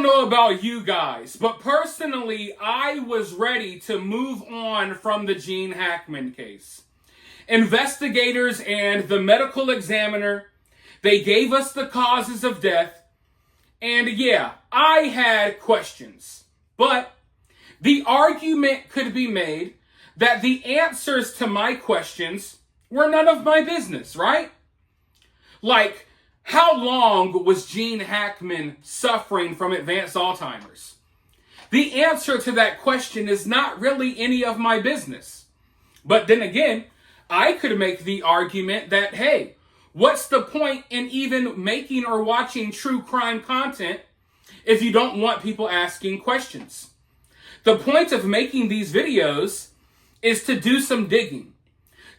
don't know about you guys, but personally, I was ready to move on from the Gene Hackman case. Investigators and the medical examiner, they gave us the causes of death, and yeah, I had questions. But the argument could be made that the answers to my questions were none of my business, right? Like, how long was Gene Hackman suffering from advanced Alzheimer's? The answer to that question is not really any of my business. But then again, I could make the argument that, hey, what's the point in even making or watching true crime content if you don't want people asking questions? The point of making these videos is to do some digging,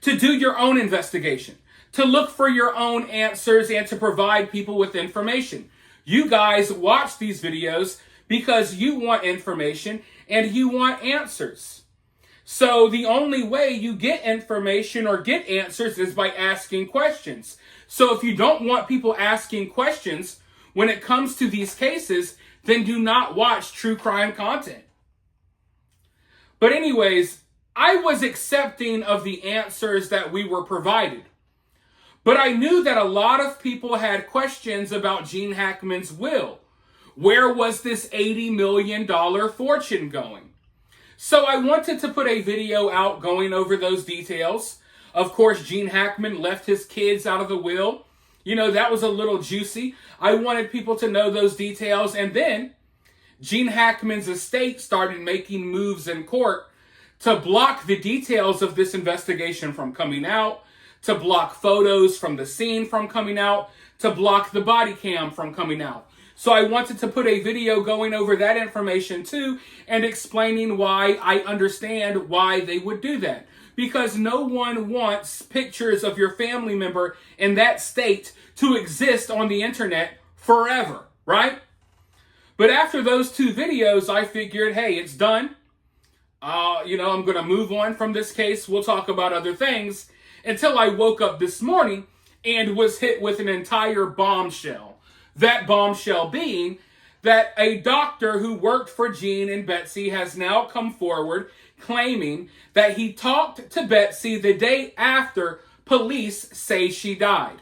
to do your own investigation, to look for your own answers, and to provide people with information. You guys watch these videos because you want information and you want answers. So the only way you get information or get answers is by asking questions. So if you don't want people asking questions when it comes to these cases, then do not watch true crime content. But anyways, I was accepting of the answers that we were provided. But I knew that a lot of people had questions about Gene Hackman's will. Where was this $80 million fortune going? So I wanted to put a video out going over those details. Of course, Gene Hackman left his kids out of the will. You know, that was a little juicy. I wanted people to know those details. And then Gene Hackman's estate started making moves in court to block the details of this investigation from coming out, to block photos from the scene from coming out, to block the body cam from coming out. So I wanted to put a video going over that information too, and explaining why I understand why they would do that. Because no one wants pictures of your family member in that state to exist on the internet forever, right? But after those two videos, I figured, hey, it's done. I'm going to move on from this case. We'll talk about other things. Until I woke up this morning and was hit with an entire bombshell. That bombshell being that a doctor who worked for Gene and Betsy has now come forward claiming that he talked to Betsy the day after police say she died.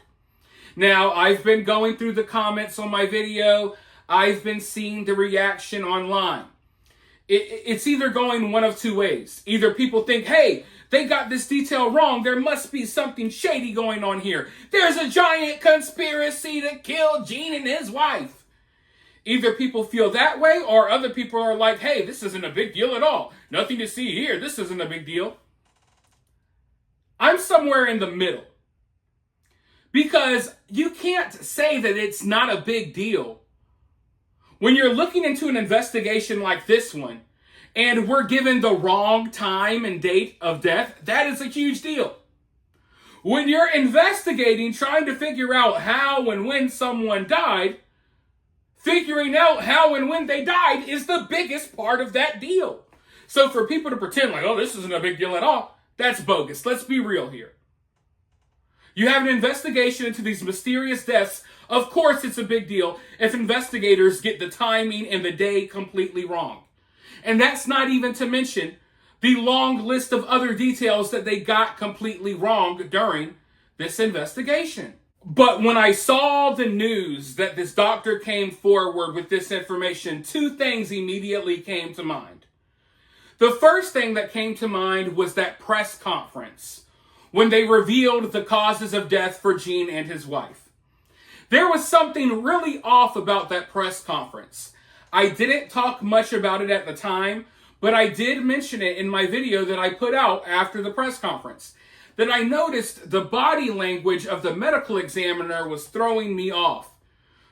Now, I've been going through the comments on my video. I've been seeing the reaction online. It's either going one of two ways. Either people think, hey, they got this detail wrong. There must be something shady going on here. There's a giant conspiracy to kill Gene and his wife. Either people feel that way, or other people are like, hey, this isn't a big deal at all. Nothing to see here. This isn't a big deal. I'm somewhere in the middle. Because you can't say that it's not a big deal when you're looking into an investigation like this one, and we're given the wrong time and date of death. That is a huge deal. When you're investigating, trying to figure out how and when someone died, figuring out how and when they died is the biggest part of that deal. So for people to pretend like, oh, this isn't a big deal at all, that's bogus. Let's be real here. You have an investigation into these mysterious deaths. Of course it's a big deal if investigators get the timing and the day completely wrong. And that's not even to mention the long list of other details that they got completely wrong during this investigation. But when I saw the news that this doctor came forward with this information, two things immediately came to mind. The first thing that came to mind was that press conference when they revealed the causes of death for Gene and his wife. There was something really off about that press conference. I didn't talk much about it at the time, but I did mention it in my video that I put out after the press conference. That I noticed the body language of the medical examiner was throwing me off.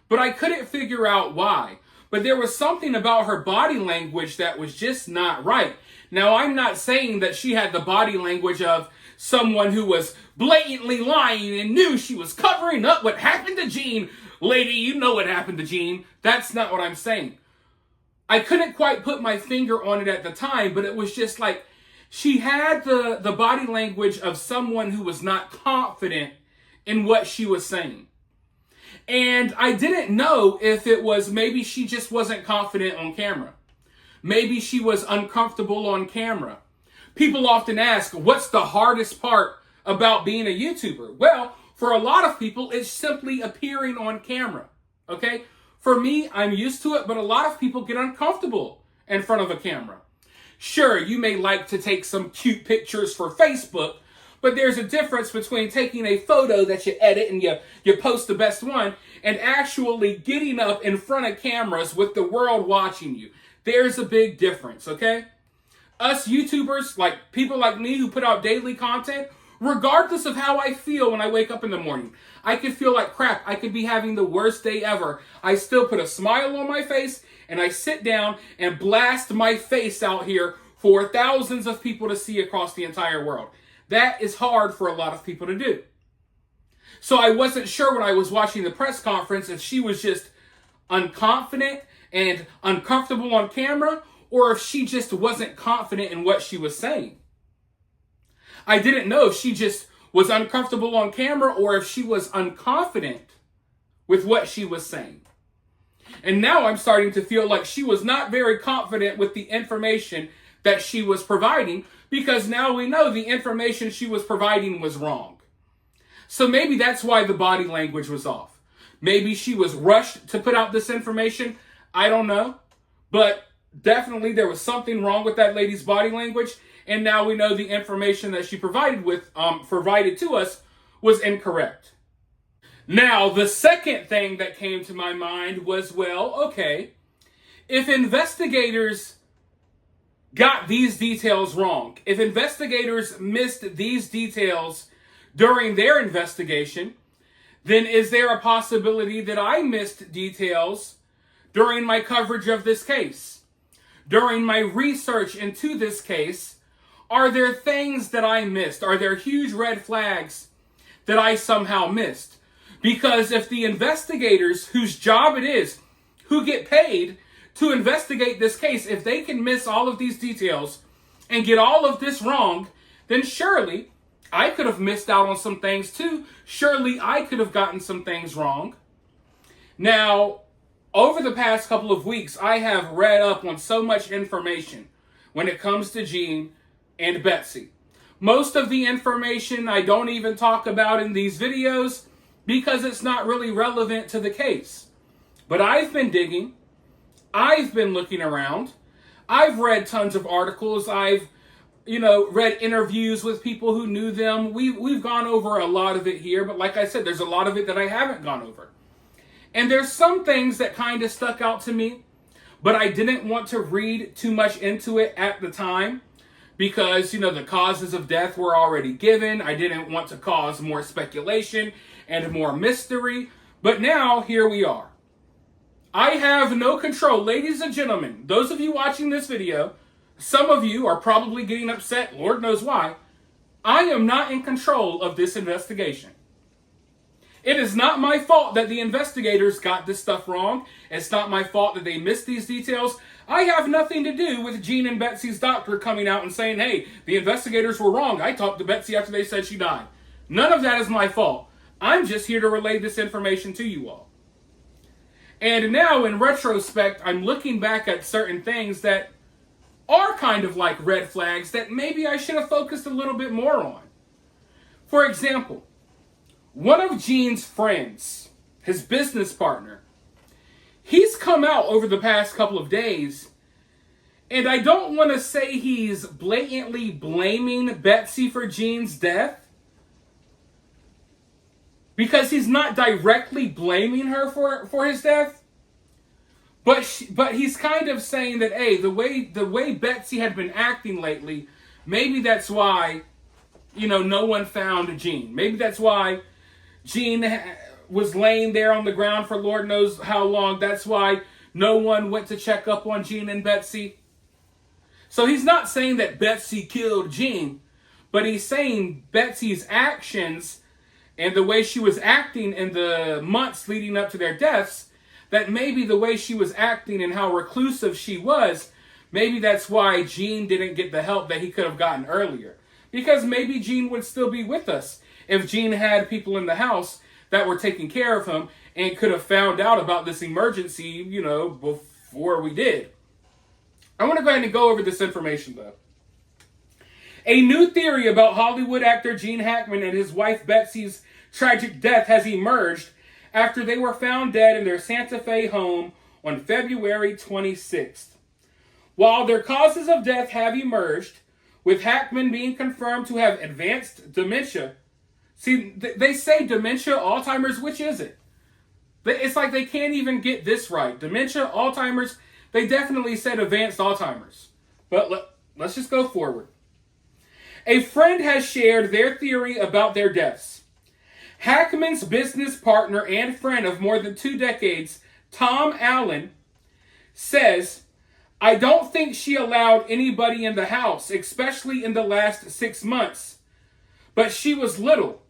But I couldn't figure out why. But there was something about her body language that was just not right. Now, I'm not saying that she had the body language of someone who was blatantly lying and knew she was covering up what happened to Gene. Lady, you know what happened to Gene. That's not what I'm saying. I couldn't quite put my finger on it at the time, but it was just like she had the body language of someone who was not confident in what she was saying. And I didn't know if it was maybe she just wasn't confident on camera. Maybe she was uncomfortable on camera. People often ask, what's the hardest part about being a YouTuber? Well, for a lot of people, it's simply appearing on camera. Okay? For me, I'm used to it, but a lot of people get uncomfortable in front of a camera. Sure, you may like to take some cute pictures for Facebook, but there's a difference between taking a photo that you edit and you post the best one and actually getting up in front of cameras with the world watching you. There's a big difference, okay? Us YouTubers, like people like me who put out daily content, regardless of how I feel when I wake up in the morning, I could feel like crap. I could be having the worst day ever. I still put a smile on my face and I sit down and blast my face out here for thousands of people to see across the entire world. That is hard for a lot of people to do. So I wasn't sure when I was watching the press conference if she was just unconfident and uncomfortable on camera or if she just wasn't confident in what she was saying. I didn't know if she just was uncomfortable on camera or if she was unconfident with what she was saying. And now I'm starting to feel like she was not very confident with the information that she was providing because now we know the information she was providing was wrong. So maybe that's why the body language was off. Maybe she was rushed to put out this information. I don't know. But definitely there was something wrong with that lady's body language. And now we know the information that she provided to us was incorrect. Now, the second thing that came to my mind was, well, okay, if investigators got these details wrong, if investigators missed these details during their investigation, then is there a possibility that I missed details during my coverage of this case? During my research into this case, are there things that I missed? Are there huge red flags that I somehow missed? Because if the investigators, whose job it is, who get paid to investigate this case, if they can miss all of these details and get all of this wrong, then surely I could have missed out on some things too. Surely I could have gotten some things wrong. Now, over the past couple of weeks, I have read up on so much information when it comes to Jean and Betsy. Most of the information I don't even talk about in these videos because it's not really relevant to the case. But I've been digging. I've been looking around. I've read tons of articles. I've, read interviews with people who knew them. We've gone over a lot of it here, but like I said, there's a lot of it that I haven't gone over. And there's some things that kind of stuck out to me, but I didn't want to read too much into it at the time because, the causes of death were already given. I didn't want to cause more speculation and more mystery. But now, here we are. I have no control. Ladies and gentlemen, those of you watching this video, some of you are probably getting upset, Lord knows why. I am not in control of this investigation. It is not my fault that the investigators got this stuff wrong. It's not my fault that they missed these details. I have nothing to do with Jean and Betsy's doctor coming out and saying, hey, the investigators were wrong. I talked to Betsy after they said she died. None of that is my fault. I'm just here to relay this information to you all. And now, in retrospect, I'm looking back at certain things that are kind of like red flags that maybe I should have focused a little bit more on. For example, one of Jean's friends, his business partner, he's come out over the past couple of days, and I don't want to say he's blatantly blaming Betsy for Jean's death, because he's not directly blaming her for his death. But he's kind of saying that, hey, the way Betsy had been acting lately, maybe that's why, no one found Jean. Maybe that's why Jean was laying there on the ground for Lord knows how long. That's why no one went to check up on Jean and Betsy. So he's not saying that Betsy killed Jean, but he's saying Betsy's actions and the way she was acting in the months leading up to their deaths, that maybe the way she was acting and how reclusive she was, maybe that's why Jean didn't get the help that he could have gotten earlier. Because maybe Jean would still be with us if Jean had people in the house that were taking care of him and could have found out about this emergency, before we did. I want to go ahead and go over this information, though. A new theory about Hollywood actor Gene Hackman and his wife Betsy's tragic death has emerged after they were found dead in their Santa Fe home on February 26th. While their causes of death have emerged, with Hackman being confirmed to have advanced dementia. See, they say dementia, Alzheimer's, which is it? It's like they can't even get this right. Dementia, Alzheimer's, they definitely said advanced Alzheimer's. But let's just go forward. A friend has shared their theory about their deaths. Hackman's business partner and friend of more than 2 decades, Tom Allen, says, "I don't think she allowed anybody in the house, especially in the last 6 months. But she was little.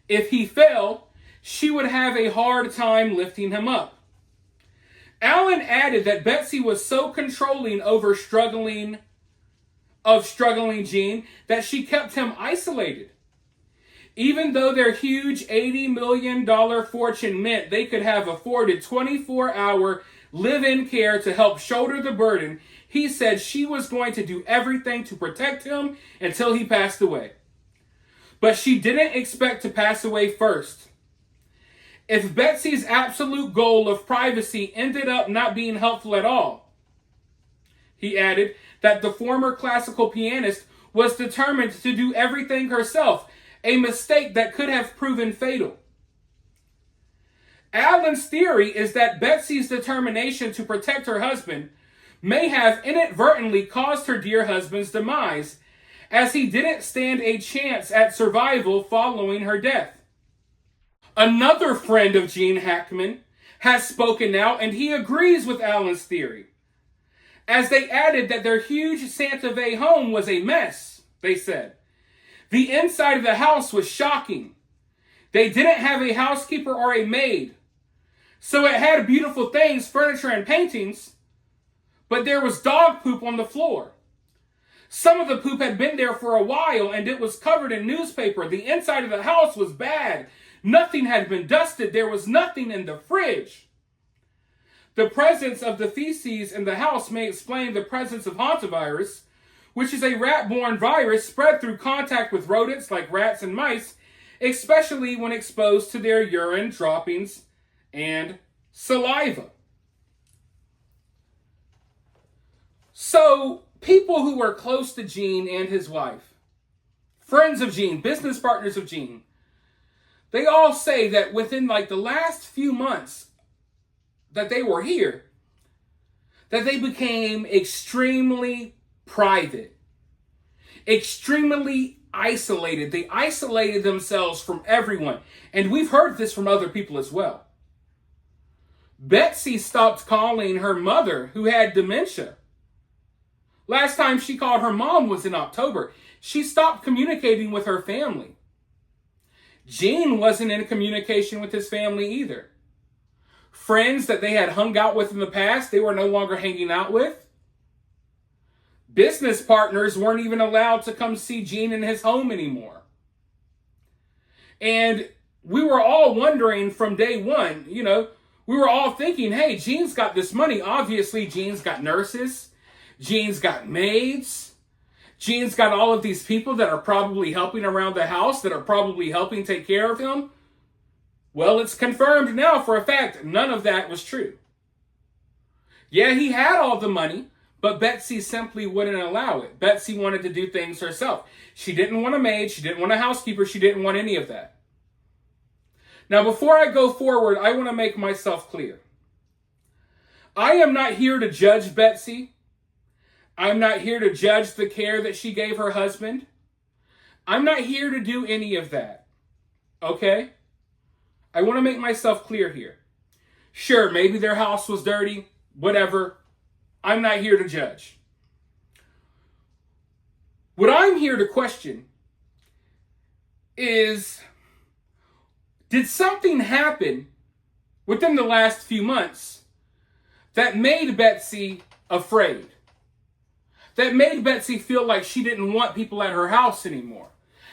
If he fell, she would have a hard time lifting him up." Allen added that Betsy was so controlling over struggling Gene that she kept him isolated. Even though their huge $80 million fortune meant they could have afforded 24-hour live-in care to help shoulder the burden, he said she was going to do everything to protect him until he passed away. But she didn't expect to pass away first. If Betsy's absolute goal of privacy ended up not being helpful at all, he added that the former classical pianist was determined to do everything herself, a mistake that could have proven fatal. Allen's theory is that Betsy's determination to protect her husband may have inadvertently caused her dear husband's demise, as he didn't stand a chance at survival following her death. Another friend of Gene Hackman has spoken out, and he agrees with Allen's theory, as they added that their huge Santa Fe home was a mess, they said. The inside of the house was shocking. They didn't have a housekeeper or a maid, so it had beautiful things, furniture and paintings, but there was dog poop on the floor. Some of the poop had been there for a while, and it was covered in newspaper. The inside of the house was bad. Nothing had been dusted. There was nothing in the fridge. The presence of the feces in the house may explain the presence of hantavirus, which is a rat-borne virus spread through contact with rodents like rats and mice, especially when exposed to their urine, droppings, and saliva. So, people who were close to Gene and his wife, friends of Gene, business partners of Gene, they all say that within the last few months that they were here, that they became extremely private, extremely isolated. They isolated themselves from everyone. And we've heard this from other people as well. Betsy stopped calling her mother, who had dementia. Last time she called her mom was in October. She stopped communicating with her family. Gene wasn't in communication with his family either. Friends that they had hung out with in the past, they were no longer hanging out with. Business partners weren't even allowed to come see Gene in his home anymore. And we were all wondering from day one, we were all thinking, hey, Gene's got this money. Obviously, Gene's got nurses. Gene's got maids. Gene's got all of these people that are probably helping around the house, that are probably helping take care of him. Well, it's confirmed now for a fact none of that was true. Yeah, he had all the money, but Betsy simply wouldn't allow it. Betsy wanted to do things herself. She didn't want a maid. She didn't want a housekeeper. She didn't want any of that. Now, before I go forward, I want to make myself clear. I am not here to judge Betsy. I'm not here to judge the care that she gave her husband. I'm not here to do any of that. Okay? I want to make myself clear here. Sure, maybe their house was dirty, whatever. I'm not here to judge. What I'm here to question is, did something happen within the last few months that made Betsy afraid? That made Betsy feel like she didn't want people at her house anymore?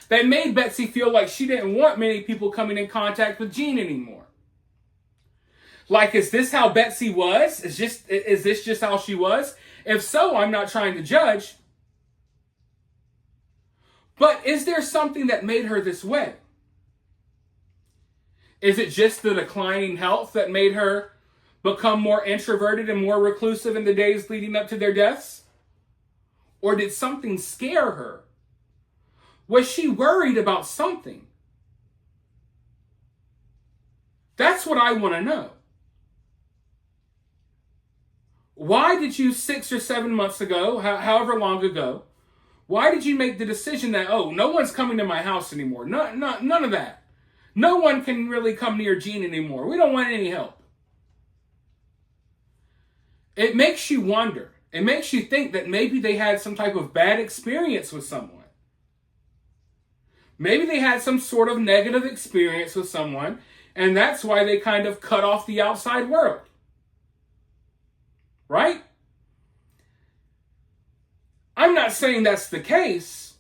That made Betsy feel like she didn't want many people coming in contact with Gene anymore? Like, is this how Betsy was? Is this just how she was? If so, I'm not trying to judge. But is there something that made her this way? Is it just the declining health that made her become more introverted and more reclusive in the days leading up to their deaths? Or did something scare her? Was she worried about something? That's what I want to know. Why did you 6 or 7 months ago, however long ago, why did you make the decision that, oh, no one's coming to my house anymore? None of that. No one can really come near Jean anymore. We don't want any help. It makes you wonder. It makes you think that maybe they had some type of bad experience with someone. Maybe they had some sort of negative experience with someone, and that's why they kind of cut off the outside world. Right? I'm not saying that's the case,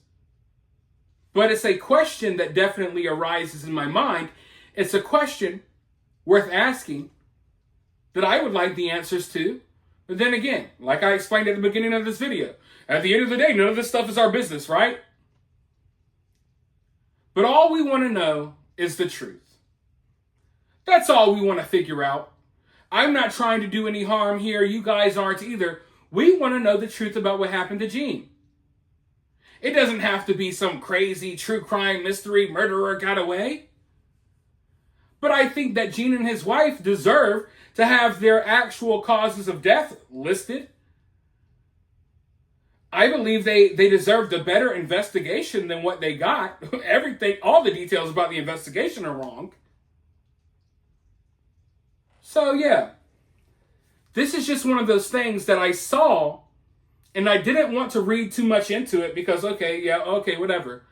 but it's a question that definitely arises in my mind. It's a question worth asking that I would like the answers to. But then again, like I explained at the beginning of this video, at the end of the day, none of this stuff is our business, right? But all we want to know is the truth. That's all we want to figure out. I'm not trying to do any harm here. You guys aren't either. We want to know the truth about what happened to Jean. It doesn't have to be some crazy true crime mystery murderer got away. But I think that Jean and his wife deserve to have their actual causes of death listed. I believe they deserved a better investigation than what they got. Everything, all the details about the investigation are wrong. So yeah, this is just one of those things that I saw, and I didn't want to read too much into it because, okay, whatever.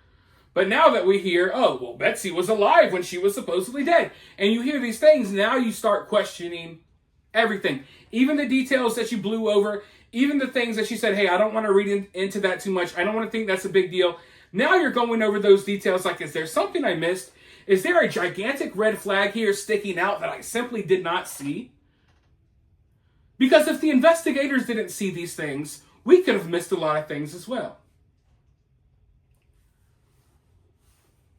But now that we hear, oh, well, Betsy was alive when she was supposedly dead, and you hear these things, now you start questioning everything. Even the details that you blew over, even the things that you said, hey, I don't want to read into that too much. I don't want to think that's a big deal. Now you're going over those details like, is there something I missed? Is there a gigantic red flag here sticking out that I simply did not see? Because if the investigators didn't see these things, we could have missed a lot of things as well.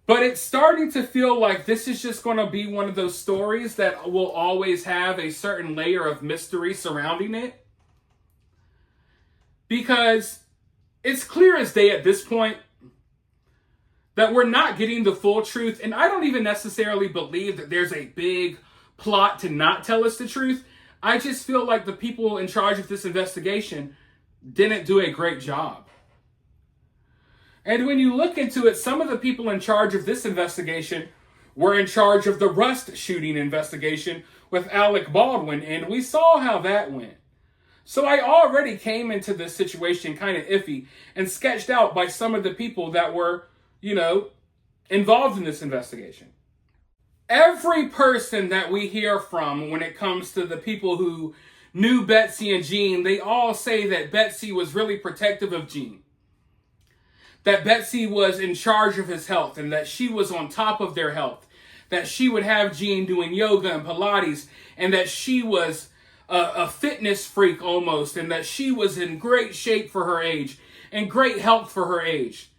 But it's starting to feel like this is just going to be one of those stories that will always have a certain layer of mystery surrounding it. Because it's clear as day at this point that we're not getting the full truth. And I don't even necessarily believe that there's a big plot to not tell us the truth. I just feel like the people in charge of this investigation didn't do a great job. And when you look into it, some of the people in charge of this investigation were in charge of the Rust shooting investigation with Alec Baldwin, and we saw how that went. So I already came into this situation kind of iffy and sketched out by some of the people that were, involved in this investigation. Every person that we hear from when it comes to the people who knew Betsy and Jean, they all say that Betsy was really protective of Jean. That Betsy was in charge of his health and that she was on top of their health. That she would have Jean doing yoga and Pilates and that she was a fitness freak almost and that she was in great shape for her age and great health for her age.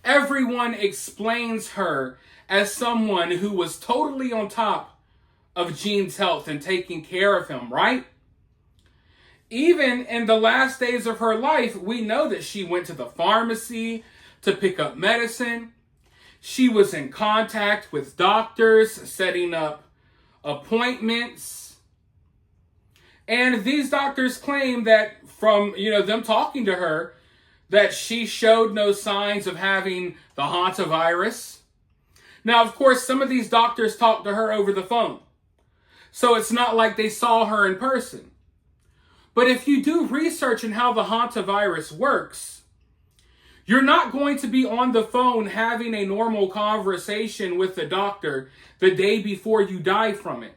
Everyone explains her as someone who was totally on top of Jean's health and taking care of him, right? Even in the last days of her life, we know that she went to the pharmacy to pick up medicine. She was in contact with doctors, setting up appointments. And these doctors claim that from, them talking to her, that she showed no signs of having the hantavirus. Now, of course, some of these doctors talked to her over the phone. So it's not like they saw her in person. But if you do research in how the hantavirus works, you're not going to be on the phone having a normal conversation with the doctor the day before you die from it.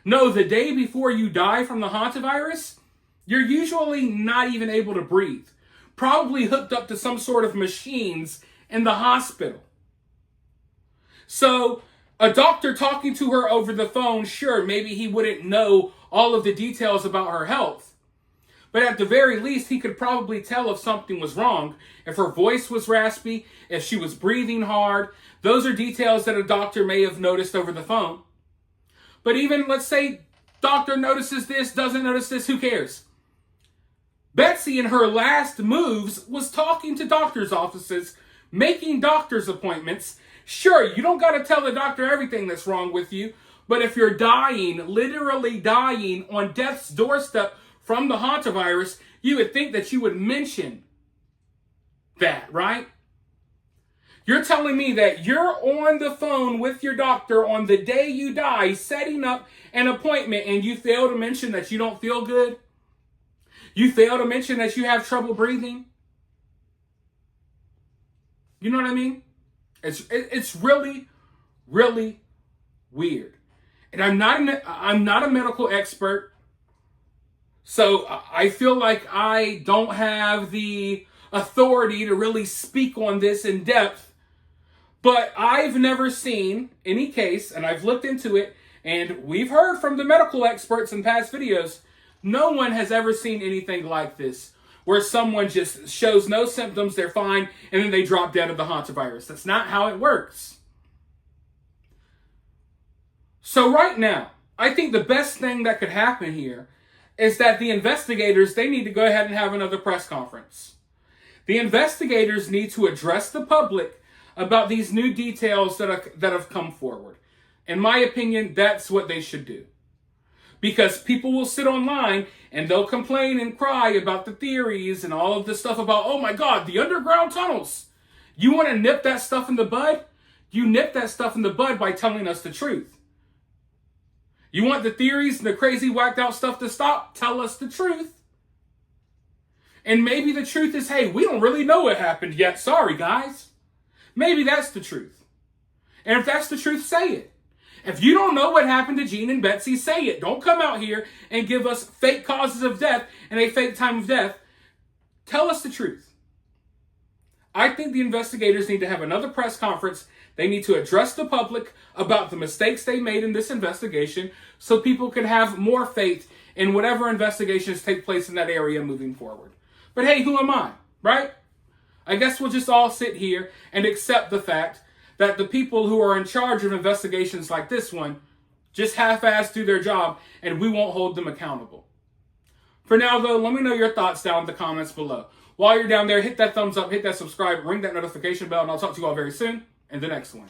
No, the day before you die from the hantavirus, you're usually not even able to breathe. Probably hooked up to some sort of machines in the hospital. So a doctor talking to her over the phone, sure, maybe he wouldn't know all of the details about her health. But at the very least, he could probably tell if something was wrong, if her voice was raspy, if she was breathing hard. Those are details that a doctor may have noticed over the phone. But even, let's say, doctor notices this, doesn't notice this, who cares? Betsy, in her last moves, was talking to doctor's offices, making doctor's appointments. Sure, you don't got to tell the doctor everything that's wrong with you, but if you're dying, literally dying on death's doorstep from the hantavirus, you would think that you would mention that, right? You're telling me that you're on the phone with your doctor on the day you die, setting up an appointment, and you fail to mention that you don't feel good? You fail to mention that you have trouble breathing? You know what I mean? It's really, really weird. And I'm not a medical expert, so I feel like I don't have the authority to really speak on this in depth. But I've never seen any case, and I've looked into it, and we've heard from the medical experts in past videos, no one has ever seen anything like this, where someone just shows no symptoms, they're fine, and then they drop dead of the hantavirus. That's not how it works. So right now, I think the best thing that could happen here is that the investigators, they need to go ahead and have another press conference. The investigators need to address the public about these new details that have come forward. In my opinion, that's what they should do. Because people will sit online and they'll complain and cry about the theories and all of the stuff about, oh my God, the underground tunnels. You want to nip that stuff in the bud? You nip that stuff in the bud by telling us the truth. You want the theories and the crazy whacked out stuff to stop? Tell us the truth. And maybe the truth is, hey, we don't really know what happened yet. Sorry, guys. Maybe that's the truth. And if that's the truth, say it. If you don't know what happened to Gene and Betsy, say it. Don't come out here and give us fake causes of death and a fake time of death. Tell us the truth. I think the investigators need to have another press conference. They need to address the public about the mistakes they made in this investigation so people can have more faith in whatever investigations take place in that area moving forward. But hey, who am I, right? I guess we'll just all sit here and accept the fact that the people who are in charge of investigations like this one just half-assed do their job and we won't hold them accountable. For now, though, let me know your thoughts down in the comments below. While you're down there, hit that thumbs up, hit that subscribe, ring that notification bell, and I'll talk to you all very soon in the next one.